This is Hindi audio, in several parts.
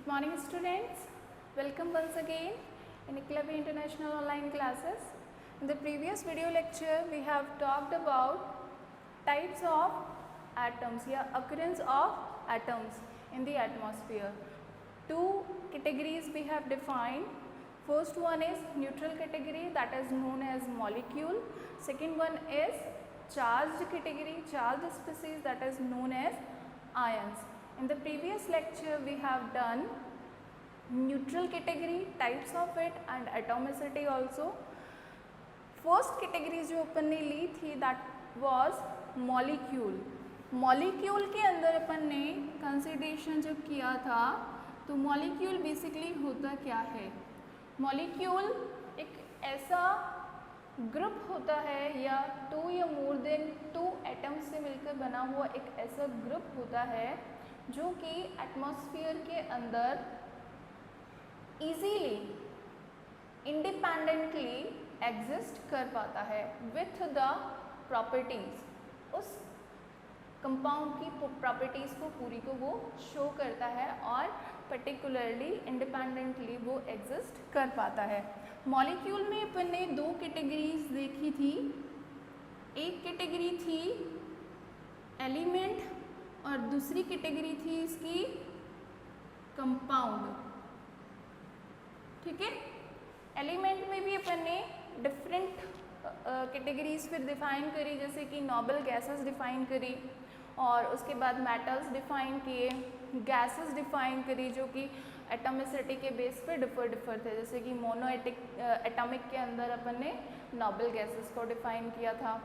Good morning students, welcome once again in Eclavi International Online Classes. In the previous video lecture we have talked about types of atoms या occurrence of atoms in the atmosphere. Two categories we have defined. First one is neutral category, that is known as molecule. Second one is charged category, charged species, that is known as ions. In the previous lecture we have done neutral category, types of it and atomicity also. First category जो अपन ने ली थी that was molecule. Molecule के अंदर अपन ने consideration जब किया था तो molecule basically होता क्या है? Molecule एक ऐसा ग्रुप होता है या टू या मोर देन टू एटम्स से मिलकर बना हुआ एक ऐसा ग्रुप होता है जो कि एटमॉस्फेयर के अंदर इजीली इंडिपेंडेंटली एग्जिस्ट कर पाता है विथ द प्रॉपर्टीज, उस कंपाउंड की प्रॉपर्टीज़ को पूरी को वो शो करता है और पर्टिकुलरली इंडिपेंडेंटली वो एग्जिस्ट कर पाता है. मॉलिक्यूल में अपन ने दो कैटेगरीज देखी थी. एक कैटेगरी थी एलिमेंट और दूसरी कैटेगरी थी इसकी कंपाउंड. ठीक है, एलिमेंट में भी अपन ने डिफरेंट कैटेगरीज फिर डिफाइन करी, जैसे कि नोबल गैसेस डिफाइन करी और उसके बाद मेटल्स डिफाइन किए, गैसेस डिफाइन करी जो कि एटॉमिसिटी के बेस पे डिफर थे, जैसे कि मोनो एटॉमिक के अंदर अपन ने नोबल गैसेस को डिफाइन किया था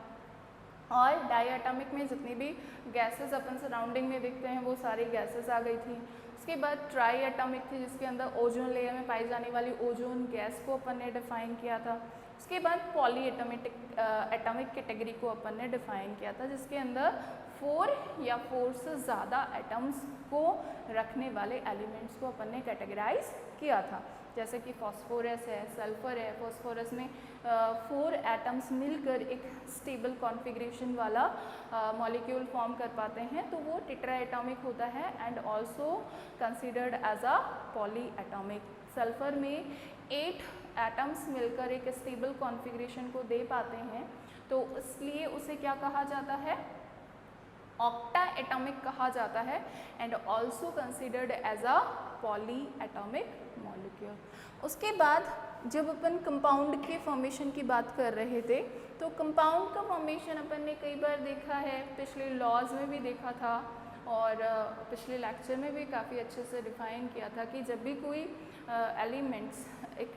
और डाई एटॉमिक में जितनी भी गैसेस अपन सराउंडिंग में देखते हैं वो सारी गैसेस आ गई थी. उसके बाद ट्राई एटॉमिक थी जिसके अंदर ओजोन लेयर में पाई जाने वाली ओजोन गैस को अपन ने डिफाइन किया था. उसके बाद पॉली एटॉमिक कैटेगरी को अपन ने डिफाइन किया था जिसके अंदर 4 या 4 से ज़्यादा एटम्स को रखने वाले एलिमेंट्स को अपन ने कैटेगराइज किया था, जैसे कि फॉस्फोरस है, सल्फर है. फॉस्फोरस में 4 एटम्स मिलकर एक स्टेबल कॉन्फ़िगरेशन वाला मॉलिक्यूल फॉर्म कर पाते हैं तो वो टेट्रा एटॉमिक होता है and also considered as a polyatomic. Sulphur में 8 एटम्स मिलकर एक स्टेबल कॉन्फ़िगरेशन को दे पाते हैं तो इसलिए उसे क्या कहा जाता है, ऑक्टा एटॉमिक कहा जाता है and also considered as a polyatomic molecule. उसके बाद जब अपन कंपाउंड के फॉर्मेशन की बात कर रहे थे तो कंपाउंड का फॉर्मेशन अपन ने कई बार देखा है, पिछले लॉज में भी देखा था और पिछले लेक्चर में भी काफ़ी अच्छे से डिफाइन किया था कि जब भी कोई एलिमेंट्स एक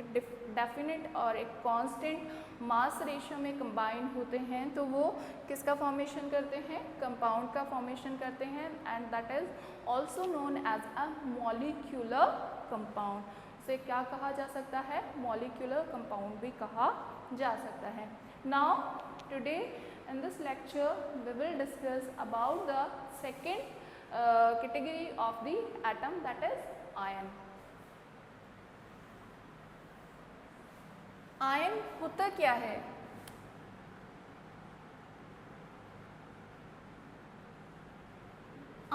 डेफिनेट और एक कांस्टेंट मास रेशियो में कंबाइन होते हैं तो वो किसका फॉर्मेशन करते हैं, कंपाउंड का फॉर्मेशन करते हैं and that is also known as a molecular compound. उसे क्या कहा जा सकता है, मॉलिक्यूलर कंपाउंड भी कहा जा सकता है. Now today in this lecture we will discuss about the second category of the atom, that is ion. Ion होता क्या है?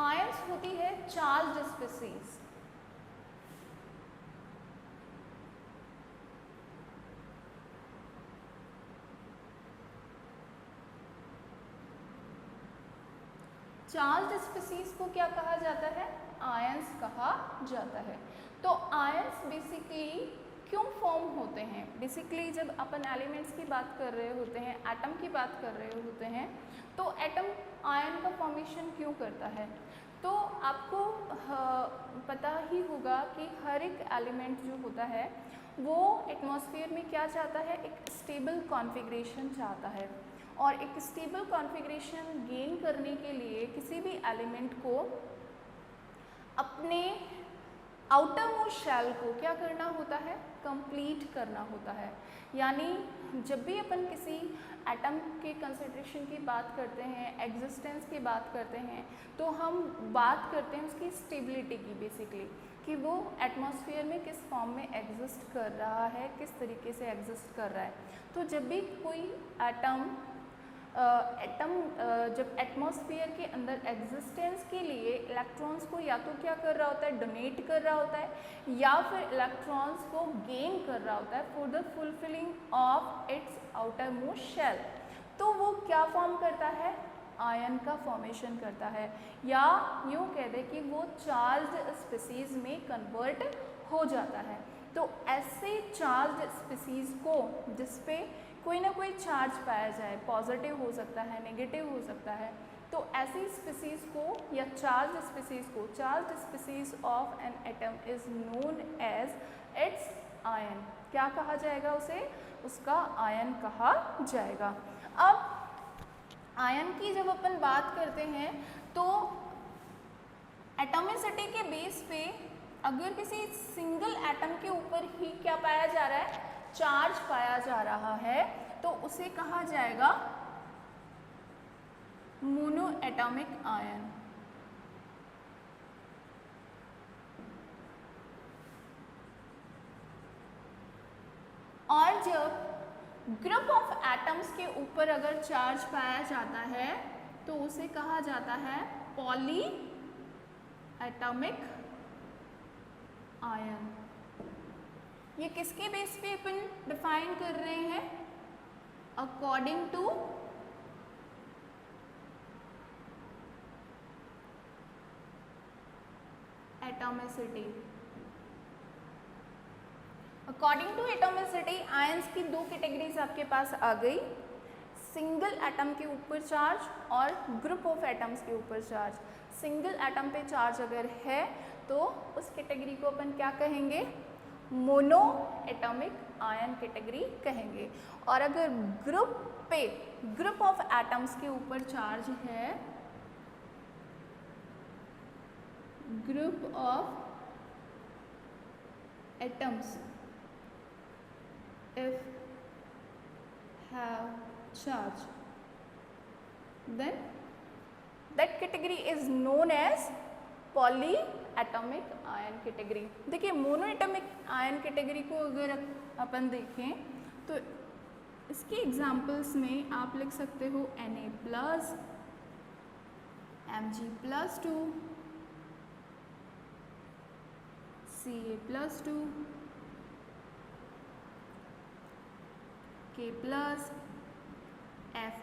आयन्स होती है चार्ज्ड स्पीसीज. चार्ज्ड स्पीसीज को क्या कहा जाता है, आयन्स कहा जाता है. तो आयन्स बेसिकली क्यों फॉर्म होते हैं? बेसिकली जब अपन एलिमेंट्स की बात कर रहे होते हैं, एटम की बात कर रहे होते हैं तो एटम आयन का फॉर्मेशन क्यों करता है? तो आपको पता ही होगा कि हर एक एलिमेंट जो होता है वो एटमॉस्फेयर में क्या चाहता है, एक स्टेबल कॉन्फ़िगरेशन चाहता है और एक स्टेबल कॉन्फ़िगरेशन गेन करने के लिए किसी भी एलिमेंट को अपने आउटर मोस्ट शेल को क्या करना होता है, कंप्लीट करना होता है. यानी जब भी अपन किसी एटम के कंसिडरेशन की बात करते हैं, एग्जिस्टेंस की बात करते हैं तो हम बात करते हैं उसकी स्टेबिलिटी की, बेसिकली कि वो एटमॉस्फेयर में किस फॉर्म में एग्जिस्ट कर रहा है, किस तरीके से एग्जिस्ट कर रहा है. तो जब भी कोई एटम एटम जब एटमॉस्फेयर के अंदर एग्जिस्टेंस के लिए इलेक्ट्रॉन्स को या तो क्या कर रहा होता है, डोनेट कर रहा होता है, या फिर इलेक्ट्रॉन्स को गेन कर रहा होता है for the fulfilling of its outermost shell, तो वो क्या फॉर्म करता है, आयन का फॉर्मेशन करता है, या यूँ कह दे कि वो चार्ज्ड स्पीसीज में कन्वर्ट हो जाता है। तो ऐसे चार्ज्ड स्पीसीज को जिसपे कोई ना कोई चार्ज पाया जाए, पॉजिटिव हो सकता है, नेगेटिव हो सकता है, तो ऐसी स्पीसीज को या चार्ज्ड स्पीसीज को, charged species of an atom is known as its ion, क्या कहा जाएगा उसे, उसका आयन कहा जाएगा। अब आयन की जब अपन बात करते हैं तो एटॉमिसिटी के बेस पे अगर किसी सिंगल एटम के ऊपर ही क्या पाया जा रहा है, चार्ज पाया जा रहा है, तो उसे कहा जाएगा मोनो एटॉमिक आयन। और जब ग्रुप ऑफ एटम्स के ऊपर अगर चार्ज पाया जाता है तो उसे कहा जाता है पॉली एटॉमिक आयन। ये किसके बेस पे अपन डिफाइन कर रहे हैं, according to atomicity. According to atomicity ions की दो कैटेगरीज आपके पास आ गई, सिंगल एटम के ऊपर चार्ज और ग्रुप ऑफ एटम्स के ऊपर चार्ज। सिंगल एटम पे चार्ज अगर है तो उस कैटेगरी को अपन क्या कहेंगे, मोनो एटॉमिक आयन कैटेगरी कहेंगे। और अगर ग्रुप पे, ग्रुप ऑफ एटम्स के ऊपर चार्ज है, group of atoms if have charge, then that category is known as polyatomic ion category। देखिए मोनोएटॉमिक आयन कैटेगरी को अगर अपन देखें तो इसके एग्जाम्पल्स में आप लिख सकते हो Na+, Mg+2, Ca+2, K+, F-,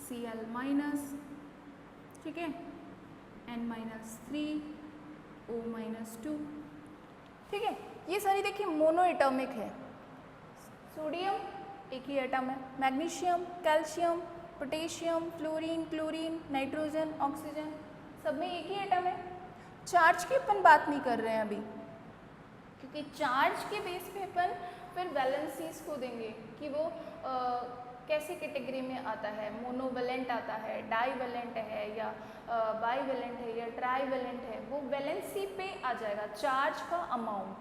Cl-, ठीक है, N-3, O-2, ठीक है। ये सारी देखिए मोनो एटॉमिक है। सोडियम एक ही एटम है, magnesium, calcium, potassium, fluorine, chlorine, nitrogen, oxygen, सब में एक ही एटम है। चार्ज की अपन बात नहीं कर रहे हैं अभी, क्योंकि चार्ज के बेस पे अपन फिर वैलेंसीज को देंगे कि वो कैसी कैटेगरी में आता है, मोनोवेलेंट आता है, डाईवेलेंट है, या बाईवेलेंट है, या ट्राईवेलेंट है, वो वैलेंसी पे आ जाएगा चार्ज का अमाउंट।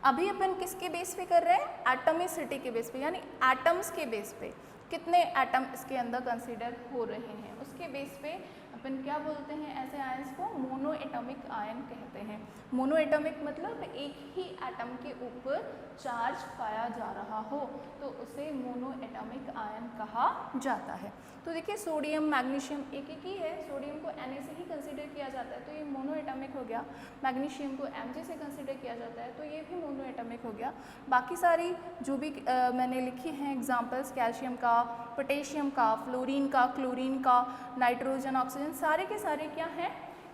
अभी अपन किसके बेस पे कर रहे हैं, एटॉमिसिटी के बेस पे, यानी एटम्स के बेस पे कितने एटम इसके अंदर कंसीडर हो रहे हैं, उसके बेस पे अपन क्या बोलते हैं, ऐसे आयंस को मोनो एटॉमिक आयन कहते हैं। मोनो एटॉमिक मतलब एक ही एटम के ऊपर चार्ज पाया जा रहा हो तो उसे मोनो एटॉमिक आयन कहा जाता है। तो देखिए सोडियम, मैग्नीशियम एक ही है, सोडियम को Na से ही कंसीडर किया जाता है तो ये मोनो एटॉमिक हो गया, मैग्नीशियम को Mg से कंसीडर किया जाता है तो ये भी मोनो एटॉमिक हो गया। बाकी सारी जो भी मैंने लिखी हैं एग्जाम्पल्स, कैल्शियम का, पोटेशियम का, फ्लोरीन का, क्लोरीन का, नाइट्रोजन, ऑक्सीजन, सारे के सारे क्या हैं,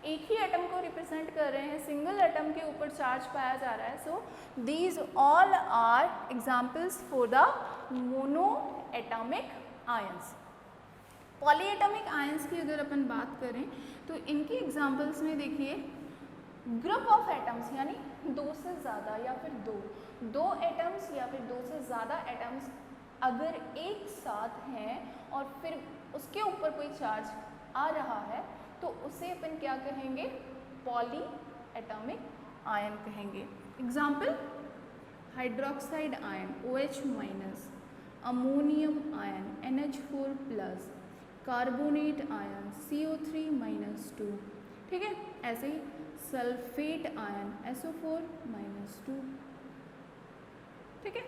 एक ही एटम को रिप्रेजेंट कर रहे हैं, सिंगल एटम के ऊपर चार्ज पाया जा रहा है। So these all are examples for the monoatomic ions. Polyatomic ions की अगर अपन बात करें तो इनके एग्जाम्पल्स में देखिए ग्रुप ऑफ एटम्स, यानी दो से ज़्यादा या फिर दो एटम्स या फिर दो से ज़्यादा एटम्स अगर एक साथ हैं और फिर उसके ऊपर कोई चार्ज आ रहा है तो उसे अपन क्या कहेंगे, पॉली एटॉमिक आयन कहेंगे। Example hydroxide ion OH-, ammonium ion NH4+, carbonate ion CO3-2, ठीक है। ऐसे ही सल्फेट आयन SO4-2, ठीक है।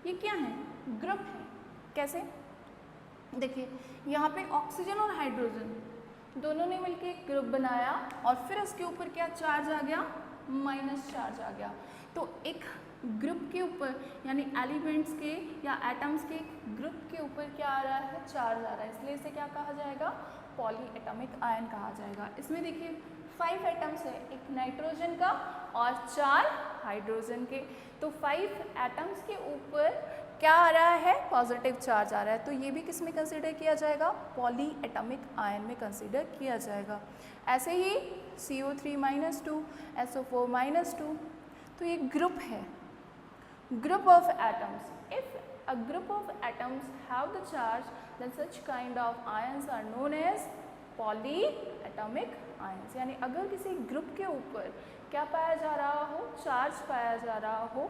ये क्या है, ग्रुप है। कैसे, देखिए यहाँ पे ऑक्सीजन और हाइड्रोजन दोनों ने मिलकर एक ग्रुप बनाया और फिर उसके ऊपर क्या चार्ज आ गया, माइनस चार्ज आ गया। तो एक ग्रुप के ऊपर यानी एलिमेंट्स के या एटम्स के ग्रुप के ऊपर क्या आ रहा है, चार्ज आ रहा है, इसलिए इसे क्या कहा जाएगा, पॉली एटॉमिक आयन कहा जाएगा। इसमें देखिए 5 एटम्स है, एक नाइट्रोजन का और 4 हाइड्रोजन के। तो 5 एटम्स के ऊपर क्या आ रहा है, पॉजिटिव चार्ज आ रहा है। तो ये भी किस में कंसिडर किया जाएगा, पॉली एटॉमिक आयन में कंसिडर किया जाएगा। ऐसे ही CO3-2, SO4-2, तो ये ग्रुप है, group of atoms. If a group of atoms have the charge, then such kind of ions are known as polyatomic ions. यानी अगर किसी ग्रुप के ऊपर क्या पाया जा रहा हो, चार्ज पाया जा रहा हो,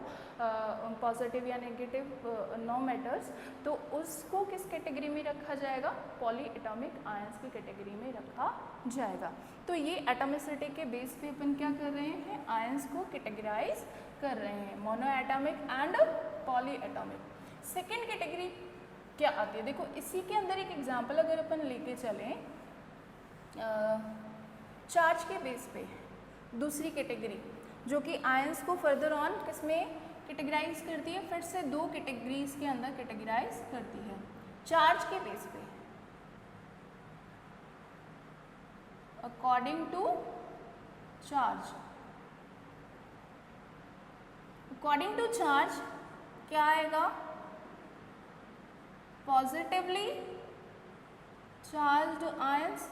पॉजिटिव या नेगेटिव नो मैटर्स, तो उसको किस कैटेगरी में रखा जाएगा, पॉलीएटॉमिक आयंस की कैटेगरी में रखा जाएगा। तो ये एटॉमिसिटी के बेस पे अपन क्या कर रहे हैं, आयंस को कैटेगराइज कर रहे हैं, monoatomic and polyatomic. Second category क्या आती है, देखो इसी के अंदर एक एग्जांपल अगर अपन लेके चलें, चार्ज के बेस पे दूसरी कैटेगरी जो कि आयंस को फर्दर ऑन किसमें कैटेगराइज करती है, फिर से 2 कैटेगरीज के अंदर कैटेगराइज करती है। चार्ज के बेस पे according to charge, according to charge क्या आएगा, पॉजिटिवली चार्ज्ड आयंस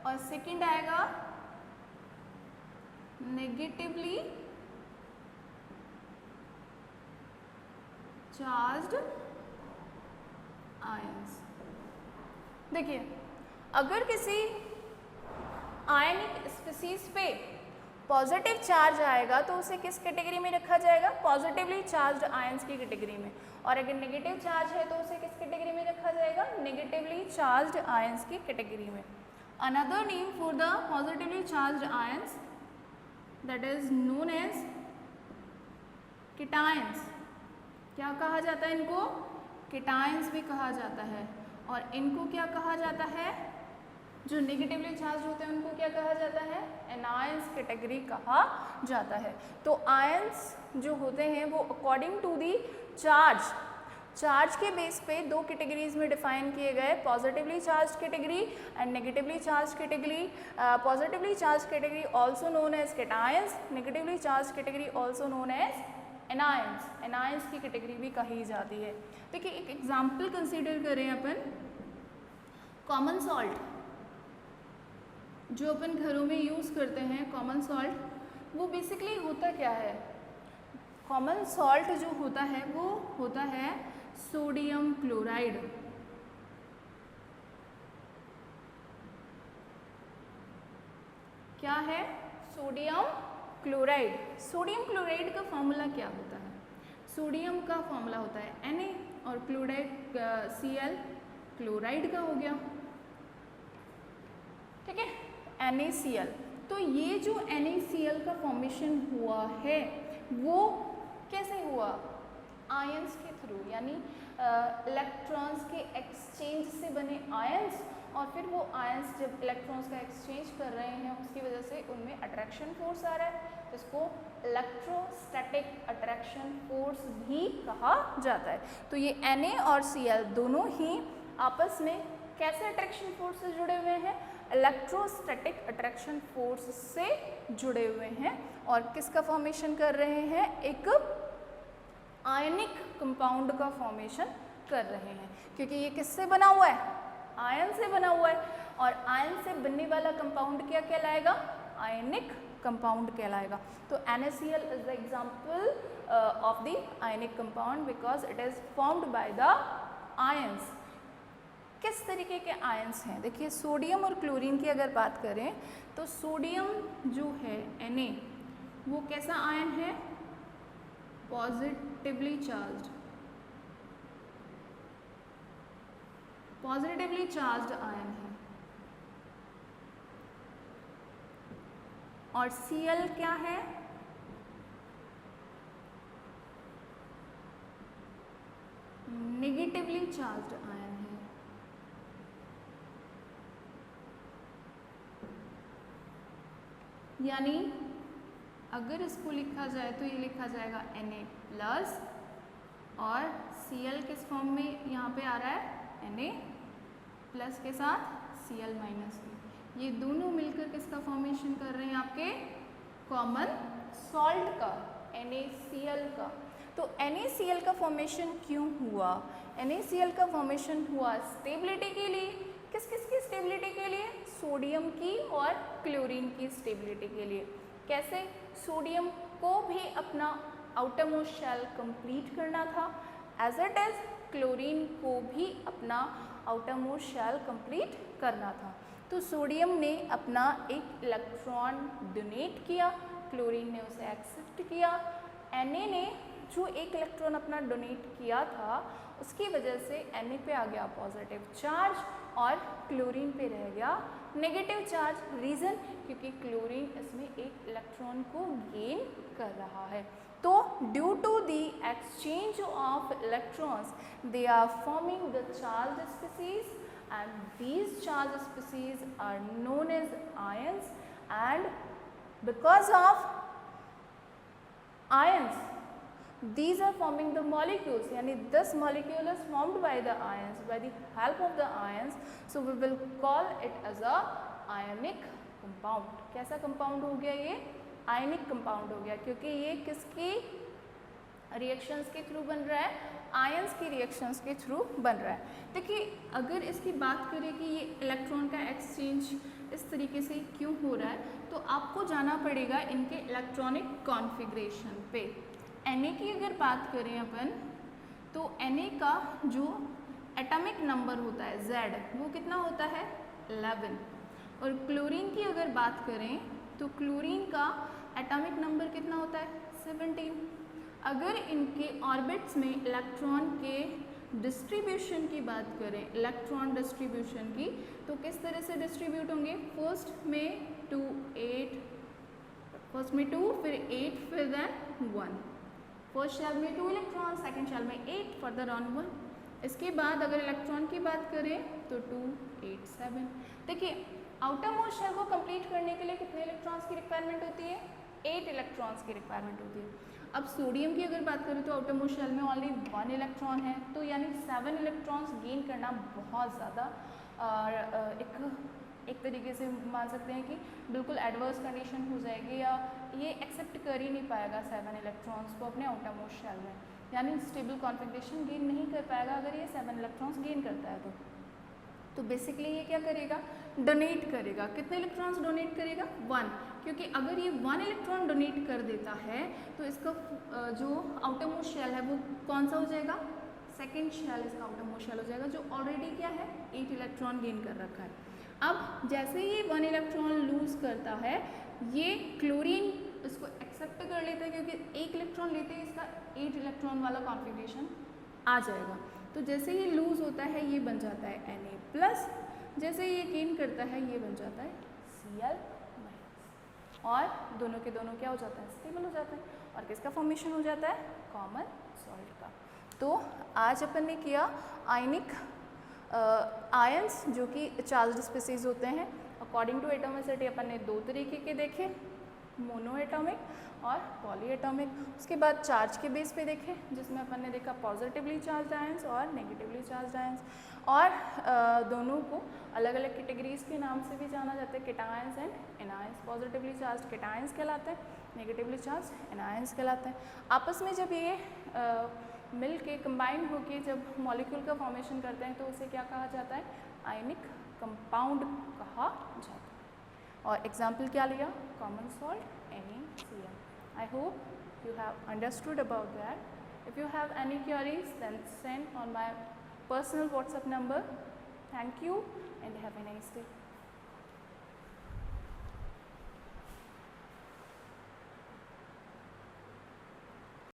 और सेकंड आएगा नेगेटिवली चार्ज्ड आयंस। देखिए अगर किसी आयनिक स्पीसीज पे पॉजिटिव चार्ज आएगा तो उसे किस कैटेगरी में रखा जाएगा, पॉजिटिवली चार्ज्ड आयंस की कैटेगरी में, और अगर नेगेटिव चार्ज है तो उसे किस कैटेगरी में रखा जाएगा, नेगेटिवली चार्ज्ड आयंस की कैटेगरी में। Another name for the positively charged ions, that is known as cations. क्या कहा जाता है इनको, cations भी कहा जाता है। और इनको क्या कहा जाता है, जो नेगेटिवली चार्ज होते हैं उनको क्या कहा जाता है, एनायंस कैटेगरी कहा जाता है। तो आयंस जो होते हैं वो अकॉर्डिंग टू दी चार्ज के बेस पे 2 कैटेगरीज में डिफाइन किए गए, positively charge category and negatively charge category. Positively charge category also known as cations, negatively charge category also known as anions, anions की कैटेगरी भी कही जाती है। देखिए एक एग्जांपल कंसीडर करें अपन, कॉमन सॉल्ट जो अपन घरों में यूज़ करते हैं, कॉमन सॉल्ट, वो बेसिकली होता क्या है, कॉमन सॉल्ट जो होता है वो होता है सोडियम क्लोराइड। क्या है, सोडियम क्लोराइड। सोडियम क्लोराइड का फॉर्मूला क्या होता है, सोडियम का फॉर्मूला होता है Na और क्लोराइड Cl, क्लोराइड का हो गया, ठीक है, NaCl। तो ये जो NaCl का फॉर्मेशन हुआ है वो कैसे हुआ, आयंस के थ्रू, यानी इलेक्ट्रॉन्स के एक्सचेंज से बने आयंस, और फिर वो आयंस जब इलेक्ट्रॉन्स का एक्सचेंज कर रहे हैं उसकी वजह से उनमें अट्रैक्शन फोर्स आ रहा है, जिसको इलेक्ट्रोस्टैटिक अट्रैक्शन फोर्स भी कहा जाता है। तो ये Na और Cl दोनों ही आपस में कैसे अट्रैक्शन फोर्स से जुड़े हुए हैं, इलेक्ट्रोस्टैटिक अट्रैक्शन फोर्स से जुड़े हुए हैं, और किसका फॉर्मेशन कर रहे हैं, एक आयनिक कंपाउंड का फॉर्मेशन कर रहे हैं, क्योंकि ये किससे बना हुआ है, आयन से बना हुआ है, और आयन से बनने वाला कंपाउंड क्या कहलाएगा, आयनिक कंपाउंड कहलाएगा। तो NaCl is the example of the ionic compound because it is formed by the ions. किस तरीके के आयंस हैं, देखिए सोडियम और क्लोरीन की अगर बात करें तो सोडियम जो है Na, वो कैसा आयन है, positively charged, positively charged ion है, और Cl क्या है, नेगेटिवली चार्ज्ड आयन है। यानी अगर इसको लिखा जाए तो ये लिखा जाएगा Na+ और Cl किस फॉर्म में यहाँ पे आ रहा है, Na+ के साथ Cl-, ये दोनों मिलकर किसका फॉर्मेशन कर रहे हैं, आपके कॉमन सॉल्ट का, NaCl का। तो NaCl का फॉर्मेशन क्यों हुआ? NaCl का फॉर्मेशन हुआ स्टेबिलिटी के लिए। किस किस की स्टेबिलिटी के लिए? सोडियम की और क्लोरीन की स्टेबिलिटी के लिए। कैसे? सोडियम को भी अपना आउटर मोस्ट शेल कंप्लीट करना था, एज इट इज क्लोरीन को भी अपना आउटर मोस्ट शेल कंप्लीट करना था। तो सोडियम ने अपना एक इलेक्ट्रॉन डोनेट किया, क्लोरीन ने उसे एक्सेप्ट किया। Na ने जो एक इलेक्ट्रॉन अपना डोनेट किया था उसकी वजह से Na पे आ गया पॉजिटिव चार्ज और क्लोरीन पे रह गया नेगेटिव चार्ज। रीज़न? क्योंकि क्लोरीन इसमें एक इलेक्ट्रॉन को गेन कर रहा है। तो due to the exchange of electrons they are forming the charge species and these charge species are known as ions, and because of ions these are forming the molecules, yani this molecule is formed by the ions, by the help of the ions, so we will call it as a ionic compound। कैसा compound हो गया ये? ionic compound हो गया, क्योंकि ये किसकी रिएक्शंस के थ्रू बन रहा है? आयंस की रिएक्शंस के थ्रू बन रहा है। देखिए अगर इसकी बात करें कि ये इलेक्ट्रॉन का एक्सचेंज इस तरीके से क्यों हो रहा है, तो आपको जाना पड़ेगा इनके इलेक्ट्रॉनिक कॉन्फ़िगरेशन पे। Na की अगर बात करें अपन, तो Na का जो एटॉमिक नंबर होता है Z, वो कितना होता है? 11। और क्लोरीन की अगर बात करें तो क्लोरीन का एटॉमिक नंबर कितना होता है? 17। अगर इनके ऑर्बिट्स में इलेक्ट्रॉन के डिस्ट्रीब्यूशन की बात करें, इलेक्ट्रॉन डिस्ट्रीब्यूशन की, तो किस तरह से डिस्ट्रीब्यूट होंगे? फर्स्ट में 2, 8, फर्स्ट में 2, फिर 8, फिर देन 1। फर्स्ट शेल में 2 इलेक्ट्रॉन, सेकेंड शेल में 8, फर्दर ऑन 1। इसके बाद अगर इलेक्ट्रॉन की बात करें तो 2, 8, 7। देखिए आउटर मोस्ट शेल को कंप्लीट करने के लिए कितने इलेक्ट्रॉन्स की रिक्वायरमेंट होती है? 8 इलेक्ट्रॉन्स की रिक्वायरमेंट होती है। अब सोडियम की अगर बात करें तो आउटर मोस्ट शेल में ओनली 1 इलेक्ट्रॉन है, तो यानी 7 इलेक्ट्रॉन्स गेन करना बहुत ज़्यादा एक तरीके से मान सकते हैं कि बिल्कुल एडवर्स कंडीशन हो जाएगी, या ये एक्सेप्ट कर ही नहीं पाएगा 7 इलेक्ट्रॉन्स को अपने आउटर मोस्ट शेल में, यानी स्टेबल कॉन्फ़िगरेशन गेन नहीं कर पाएगा अगर ये 7 इलेक्ट्रॉन्स गेन करता है तो बेसिकली ये क्या करेगा? डोनेट करेगा। कितने इलेक्ट्रॉन्स डोनेट करेगा? 1, क्योंकि अगर ये 1 इलेक्ट्रॉन डोनेट कर देता है तो इसका जो आउटर मोस्ट शेल है वो कौन सा हो जाएगा? सेकेंड शेल इसका आउटर मोस्ट शेल हो जाएगा, जो ऑलरेडी क्या है? 8 इलेक्ट्रॉन गेन कर रखा है। अब जैसे ये 1 इलेक्ट्रॉन लूज करता है, ये क्लोरीन इसको एक्सेप्ट कर लेता है, क्योंकि 1 इलेक्ट्रॉन लेते ही इसका 8 इलेक्ट्रॉन वाला कॉन्फ़िगरेशन आ जाएगा। तो जैसे ये लूज होता है ये बन जाता है Na+, जैसे ये गेन करता है ये बन जाता है Cl-, और दोनों के दोनों क्या हो जाता है? स्टेबल हो जाता है। और किसका फॉर्मेशन हो जाता है? कॉमन सॉल्ट का। तो आज अपन ने किया आयनिक आयंस जो कि चार्ज्ड स्पीसीज होते हैं। अकॉर्डिंग टू एटॉमिसिटी अपन ने 2 तरीके के देखे, मोनो एटॉमिक और पॉली एटॉमिक। उसके बाद चार्ज के बेस पे देखे, जिसमें अपन ने देखा पॉजिटिवली चार्ज आयंस और नेगेटिवली चार्ज आयंस, और दोनों को अलग अलग कैटेगरीज के नाम से भी जाना जाता है, cations and anions. Positively charge cations कहलाते हैं, नेगेटिवली चार्ज एनायंस कहलाते हैं। आपस में जब ये मिल के कंबाइन होके जब मॉलिक्यूल का फॉर्मेशन करते हैं तो उसे क्या कहा जाता है? आयनिक कंपाउंड कहा जाता है। और एग्जाम्पल क्या लिया? Common salt NaCl। I hope you have understood about that. If you have any queries, then send on my personal WhatsApp number. Thank you and have a nice day.